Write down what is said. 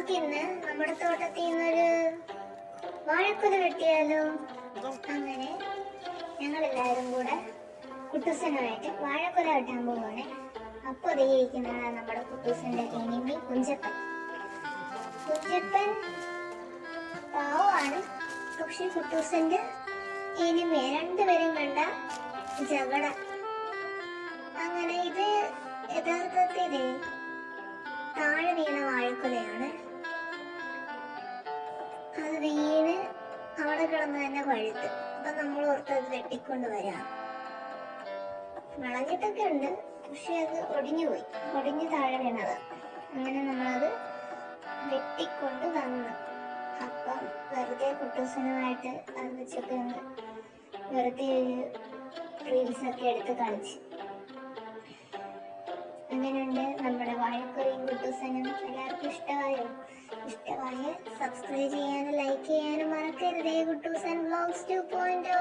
നമുക്കിന്ന് നമ്മുടെ തോട്ടത്തിൽ നിന്നൊരു വാഴക്കുല വെട്ടിയാലോ? അങ്ങനെ ഞങ്ങളെല്ലാവരും കൂടെ കുട്ടൂസനുമായിട്ട് വാഴക്കുല വെട്ടാൻ പോവാണ്. അപ്പോൾ ഇരിക്കുന്നതാണ് നമ്മുടെ കുട്ടൂസന്റെ എനിമി കുഞ്ചപ്പൻ. കുഞ്ചപ്പൻ പാവമാണ്, പക്ഷെ കുട്ടൂസന്റെ എനിമി രണ്ടുപേരും കണ്ട ജഗട. അങ്ങനെ ഇത് യഥാർത്ഥത്തിൽ താഴെ വീണ വാഴക്കുലയാണ്. അത് വീണ് അവിടെ കിടന്ന് തന്നെ പഴുത്ത്. അപ്പൊ നമ്മൾ ഓർത്തത് വെട്ടിക്കൊണ്ട് വരാം. വിളഞ്ഞിട്ടൊക്കെ ഉണ്ട്, പക്ഷെ അത് ഒടിഞ്ഞു താഴെ വീണത്. അങ്ങനെ നമ്മളത് വെട്ടിക്കൊണ്ട് വന്നു. അപ്പം വെറുതെ കുട്ടൂസനുമായിട്ട് അത് വെച്ചൊക്കെ ഒന്ന് വെറുതെ റീൽസൊക്കെ എടുത്ത് കളിച്ച്. അങ്ങനെയുണ്ട് നമ്മുടെ വാഴക്കുലയും കുട്ടൂസനും. എല്ലാവർക്കും ഇഷ്ടമായ സബ്സ്ക്രൈബ് ചെയ്യാനും ലൈക്ക് ചെയ്യാനും മറക്കരുതേ. കുട്ടൂസൻ വ്ലോഗ്സ് 2.0.